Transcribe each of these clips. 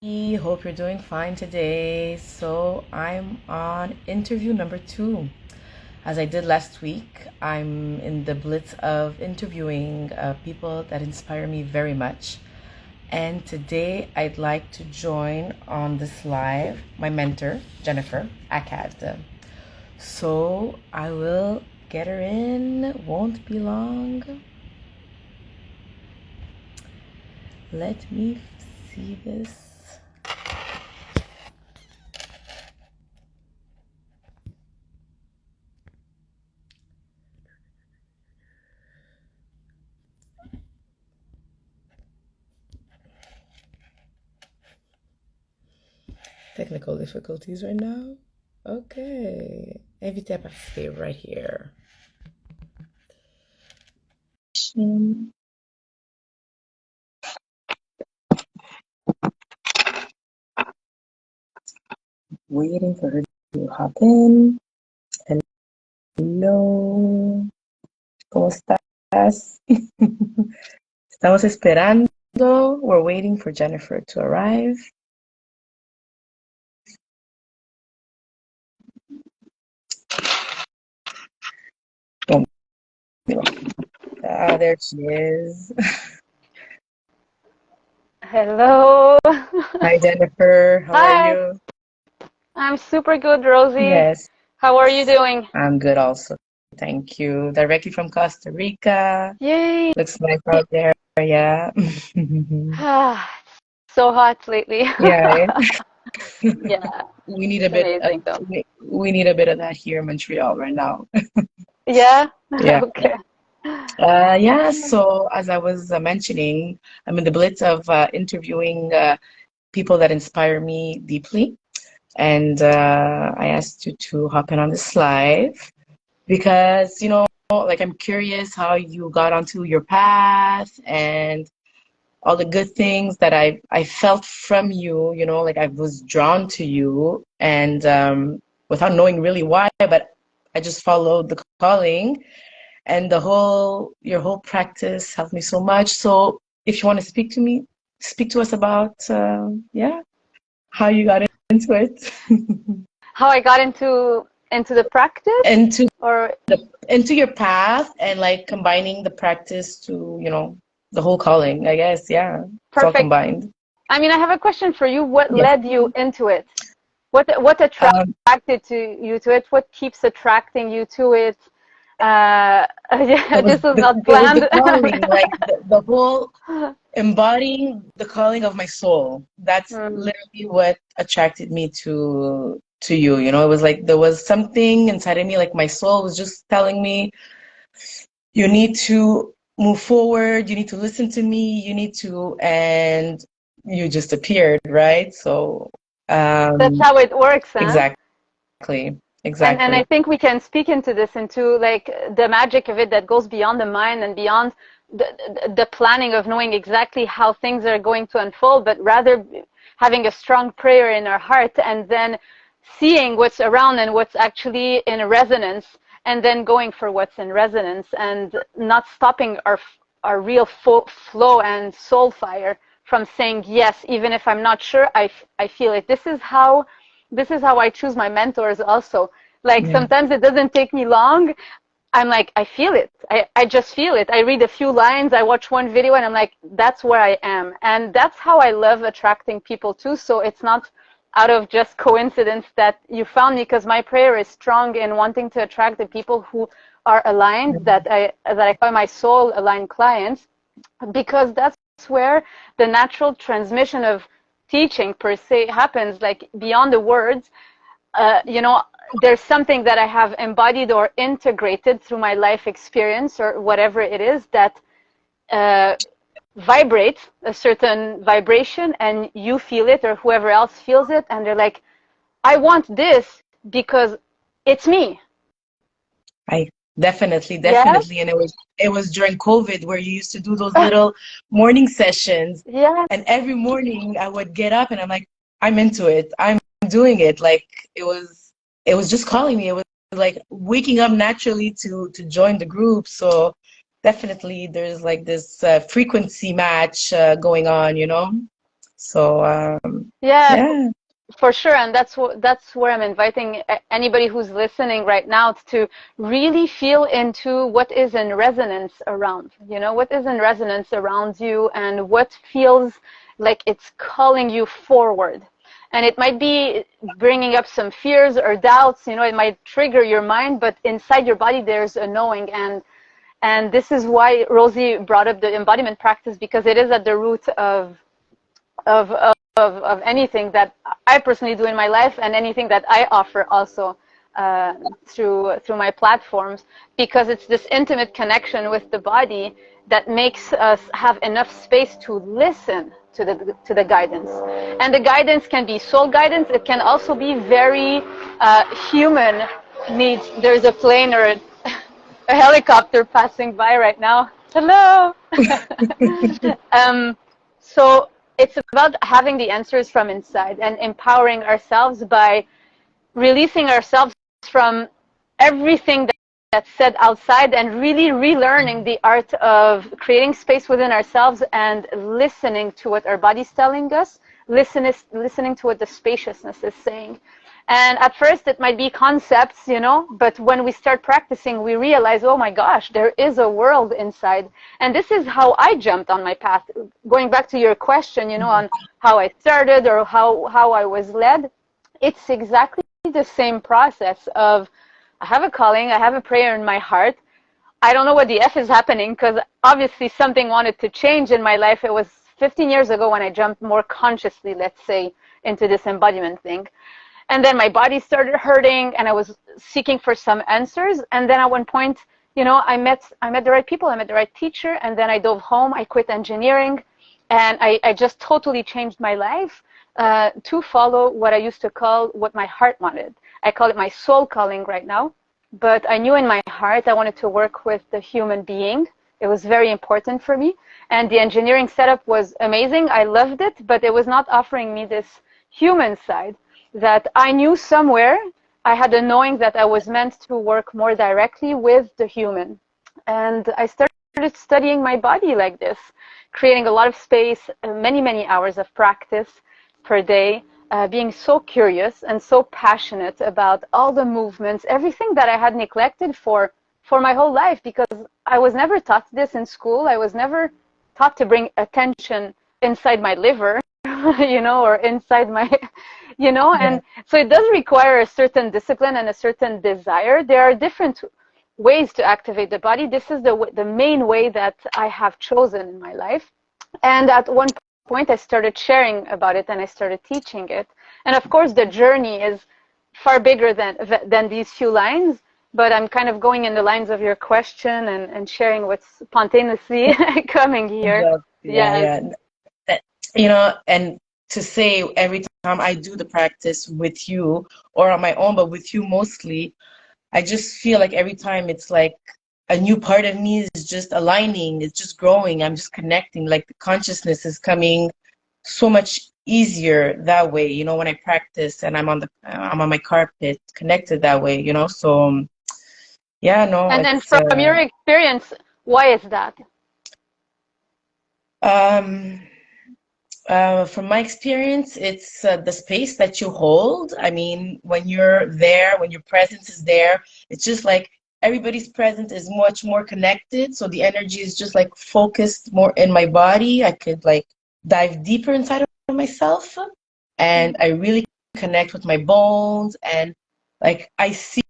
Hope you're doing fine today. So, I'm on interview number 2. As I did last week, I'm in the blitz of interviewing people that inspire me very much. And today, I'd like to join on this live my mentor, Jennifer Akkad. So, I will get her in, won't be long. Let me see this. Technical difficulties right now. Okay. Invité à participer right here. Waiting for her to hop in. Hello. ¿Cómo estás? Estamos esperando. We're waiting for Jennifer to arrive. Oh, there she is. Hello. Hi, Jennifer. How are Hi. you? I'm super good, Rosie. Yes, How are you doing? I'm good also. Thank you. Directly from Costa Rica. Yay. Looks nice out there. Yeah. So hot lately. Yeah. Yeah, We need a it's bit of amazing though. we need a bit of that here in Montreal right now. Yeah? Yeah. Okay. Yeah, so as I was mentioning, I'm in the blitz of interviewing people that inspire me deeply. And I asked you to hop in on this live because, like I'm curious how you got onto your path and all the good things that I felt from you, like I was drawn to you and without knowing really why, but I just followed the calling and your whole practice helped me so much. So if you want to speak to us about yeah, how you got into it. How I got into the practice into or into your path and like combining the practice to, the whole calling, I guess. Yeah. It's all perfect. combined. I mean, I have a question for you. What Yes. led you into it? What Um, attracted to you to it? What keeps attracting you to it? it Yeah, was this was the not it was the planned. calling, like the whole embodying the calling of my soul. That's Mm, literally what attracted me to you. It was like there was something inside of me, like my soul was just telling me, you need to move forward, you need to listen to me, you need to, and you just appeared, right? So, that's how it works, huh? exactly, And I exactly. think we can speak into like the magic of it that goes beyond the mind and beyond the planning of knowing exactly how things are going to unfold, but rather having a strong prayer in our heart and then seeing what's around and what's actually in resonance and then going for what's in resonance and not stopping our real flow and soul fire from saying yes, even if I'm not sure. I feel it. This is how I choose my mentors also. Like Yeah, sometimes it doesn't take me long. I'm like, I feel it. I just feel it. I read a few lines, I watch one video, and I'm like, that's where I am. And that's how I love attracting people too. So it's not out of just coincidence that you found me, because my prayer is strong in wanting to attract the people who are aligned, that I call my soul aligned clients, because that's where the natural transmission of teaching per se happens, like beyond the words. There's something that I have embodied or integrated through my life experience or whatever it is that uh, vibrates a certain vibration, and you feel it or whoever else feels it, and they're like, I want this because it's me. I definitely, Yes, definitely. And it was during COVID where you used to do those little morning sessions, yes, and every morning I would get up and I'm like, I'm into it. I'm doing it. Like it was just calling me. It was like waking up naturally to join the group. So definitely there's like this frequency match going on. So Yeah, yeah. for sure, and that's where I'm inviting anybody who's listening right now to really feel into what is in resonance around, what is in resonance around you and what feels like it's calling you forward. And it might be bringing up some fears or doubts, it might trigger your mind, but inside your body there's a knowing. And this is why Rosie brought up the embodiment practice, because it is at the root of anything that I personally do in my life and anything that I offer also through my platforms, because it's this intimate connection with the body that makes us have enough space to listen to the guidance. And the guidance can be soul guidance. It can also be very human needs. There's a plane or a helicopter passing by right now. Hello. So it's about having the answers from inside and empowering ourselves by releasing ourselves from everything that's said outside and really relearning the art of creating space within ourselves and listening to what our body's telling us, listening to what the spaciousness is saying. And at first it might be concepts, but when we start practicing, we realize, oh my gosh, there is a world inside. And this is how I jumped on my path. Going back to your question, on how I started or how I was led, it's exactly the same process of, I have a calling, I have a prayer in my heart. I don't know what the F is happening, because obviously something wanted to change in my life. It was 15 years ago when I jumped more consciously, let's say, into this embodiment thing. And then my body started hurting and I was seeking for some answers. And then at one point, I met the right people, I met the right teacher, and then I dove home, I quit engineering, and I just totally changed my life to follow what I used to call what my heart wanted. I call it my soul calling right now. But I knew in my heart I wanted to work with the human being. It was very important for me. And the engineering setup was amazing. I loved it, but it was not offering me this human side that I knew somewhere. I had a knowing that I was meant to work more directly with the human. And I started studying my body like this, creating a lot of space, many, many hours of practice per day, being so curious and so passionate about all the movements, everything that I had neglected for my whole life, because I was never taught this in school. I was never taught to bring attention inside my liver, or inside my, and so it does require a certain discipline and a certain desire. There are different ways to activate the body. This is the main way that I have chosen in my life. And at one point I started sharing about it and I started teaching it. And of course the journey is far bigger than these few lines, but I'm kind of going in the lines of your question and sharing what's spontaneously coming here. Yeah. And to say every time I do the practice with you or on my own, but with you mostly, I just feel like every time it's like a new part of me is just aligning, it's just growing, I'm just connecting, like the consciousness is coming so much easier that way, when I practice and I'm on my carpet connected that way, so yeah, no, And then it's from your experience, why is that? From my experience, it's the space that you hold. I mean, when you're there, when your presence is there, it's just like everybody's presence is much more connected. So the energy is just like focused more in my body. I could like dive deeper inside of myself, and I really connect with my bones. And like I see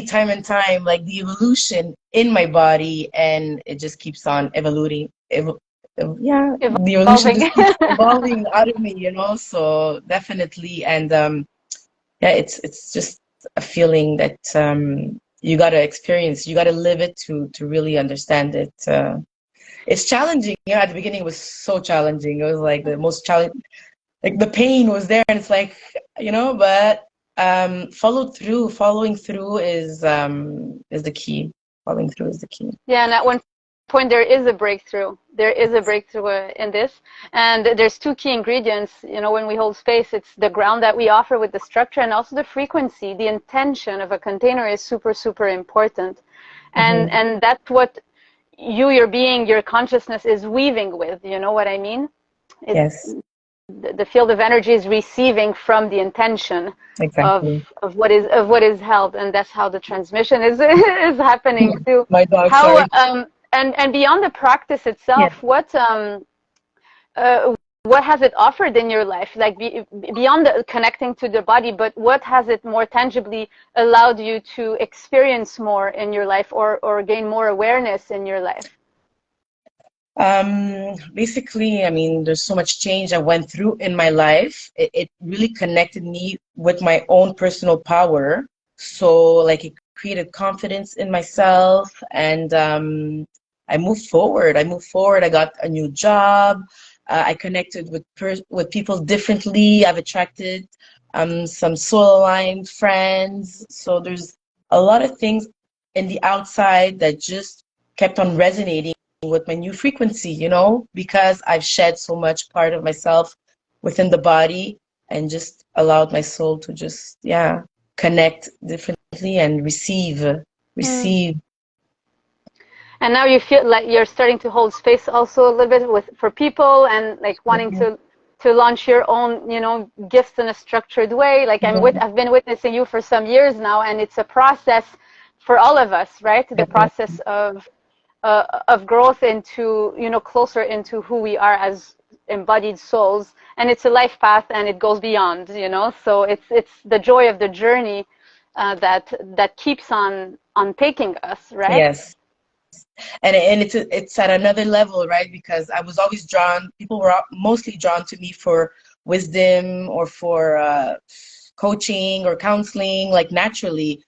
time and time like the evolution in my body, and it just keeps on evolving. Yeah, the evolution Evolving. just keeps evolving out of me, so definitely. And yeah, it's just a feeling that you got to experience, you got to live it to really understand it. It's challenging. At the beginning it was so challenging. It was like the most challenge, like the pain was there, and it's like, but following through is the key. Following through is the key. Yeah, and at one point there is a breakthrough. There is a breakthrough in this. And there's two key ingredients, when we hold space. It's the ground that we offer with the structure, and also the frequency. The intention of a container is super, super important. And that's what your being, your consciousness is weaving with, you know what I mean? Yes. the field of energy is receiving from the intention Exactly. of what is held, and that's how the transmission is is happening too. My dog, How sorry. and beyond the practice Yeah. itself, what has it offered in your life, like beyond connecting to the body, but what has it more tangibly allowed you to experience more in your life, or gain more awareness in your life? Basically, I mean, there's so much change I went through in my life. It really connected me with my own personal power. So, like, it created confidence in myself, and I moved forward. I moved forward. I got a new job. I connected with people differently. I've attracted some soul-aligned friends. So there's a lot of things in the outside that just kept on resonating with my new frequency, you know, because I've shed so much part of myself within the body and just allowed my soul to just, yeah, connect differently and receive. And now you feel like you're starting to hold space also a little bit for people, and like wanting to launch your own, you know, gifts in a structured way. Like I've been witnessing you for some years now, and it's a process for all of us, right? The process of growth into, you know, closer into who we are as embodied souls, and it's a life path, and it goes beyond, you know. So it's the joy of the journey that keeps on taking us, right? Yes. And it's at another level, right? Because I was always drawn, people were mostly drawn to me for wisdom or for coaching or counseling, like naturally.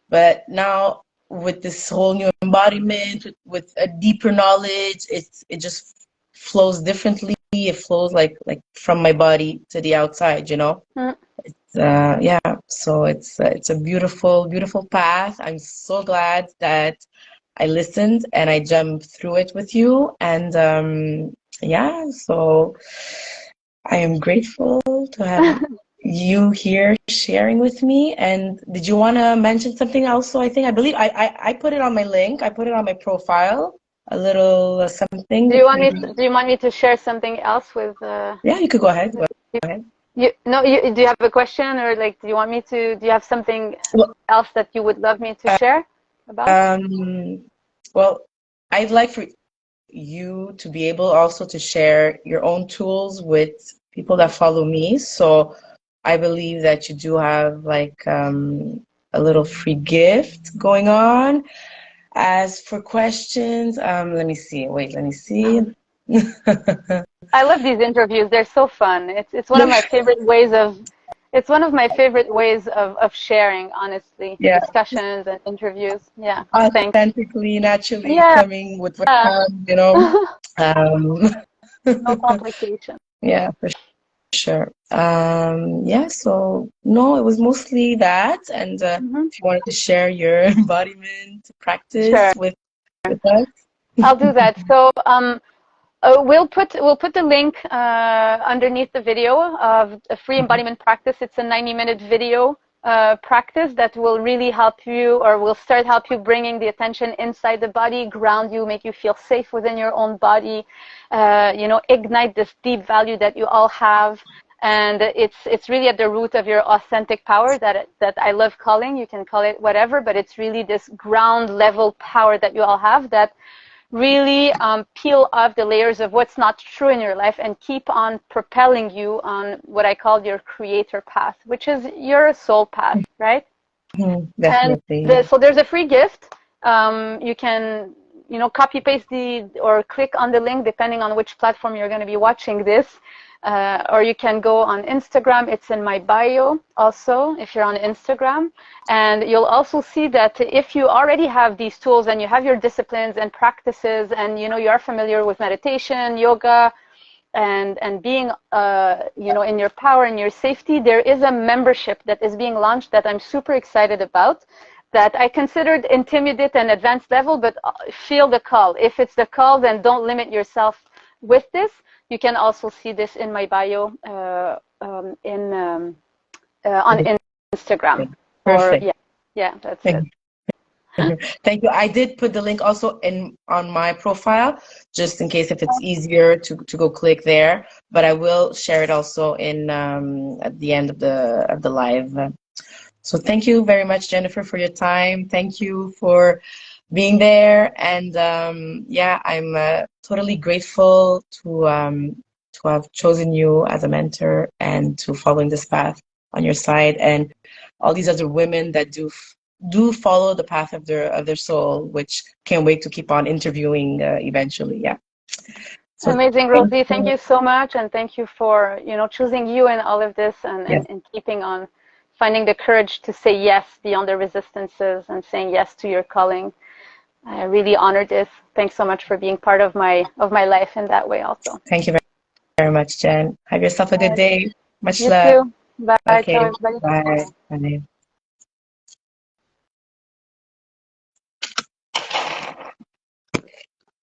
But now with this whole new embodiment, with a deeper knowledge, it just flows differently. It flows like from my body to the outside, you know? Yeah, so it's a beautiful, beautiful path. I'm so glad that I listened and I jumped through it with you. And yeah, so I am grateful to have you here sharing with me. And did you want to mention something else? So I believe I put it on my link. I put it on my profile, a little something. Do you want me to share something else with? Yeah, you could go ahead. Go ahead. Do you have a question, or like, do you want me to? Do you have something Well, else that you would love me to share about? Well, I'd like for you to be able also to share your own tools with people that follow me. So I believe that you do have like a little free gift going on. As for questions, let me see. Wait, let me see. I love these interviews. They're so fun. It's one of my favorite ways of. It's one of my favorite ways of sharing, honestly. Yeah, Discussions and interviews. Yeah. Thanks. authentically, naturally Yeah. coming with what comes, you know. Um, No complication. yeah, for sure. Yeah, so no, it was mostly that. And if you wanted to share your embodiment practice Sure. with us. I'll do that. So we'll put the link underneath the video of a free embodiment practice. It's a 90-minute video practice that will really help you, or will help you bringing the attention inside the body, ground you, make you feel safe within your own body, you know, ignite this deep value that you all have. And it's really at the root of your authentic power that I love calling. You can call it whatever, but it's really this ground level power that you all have that really peel off the layers of what's not true in your life and keep on propelling you on what I call your creator path, which is your soul path, right? Definitely. So there's a free gift. You can, you know, copy paste or click on the link depending on which platform you're going to be watching this. Or you can go on Instagram. It's in my bio also, if you're on Instagram. And you'll also see that if you already have these tools and you have your disciplines and practices, and you know you are familiar with meditation, yoga, and being you know, in your power and your safety, there is a membership that is being launched that I'm super excited about, that I considered intermediate and advanced level, but feel the call. If it's the call, then don't limit yourself with this. You can also see this in my bio on Instagram. Perfect. Yeah, that's it. Thank you. I did put the link also in on my profile, just in case if it's easier to go click there. But I will share it also in at the end of the live. So thank you very much, Jennifer, for your time. Thank you for being there. And yeah, I'm totally grateful to have chosen you as a mentor and to following this path on your side, and all these other women that do follow the path of their soul, which can't wait to keep on interviewing eventually. Yeah. So Amazing, thank Rosie. Thank you. you so much, and thank you for choosing you in all of this, and, Yes. and keeping on finding the courage to say yes beyond the resistances and saying yes to your calling. I really honor this. Thanks so much for being part of my life in that way also. Thank you very much, Jen. Have yourself a good day. Much You love. too. Bye. Ciao, Okay. everybody. Bye. Bye.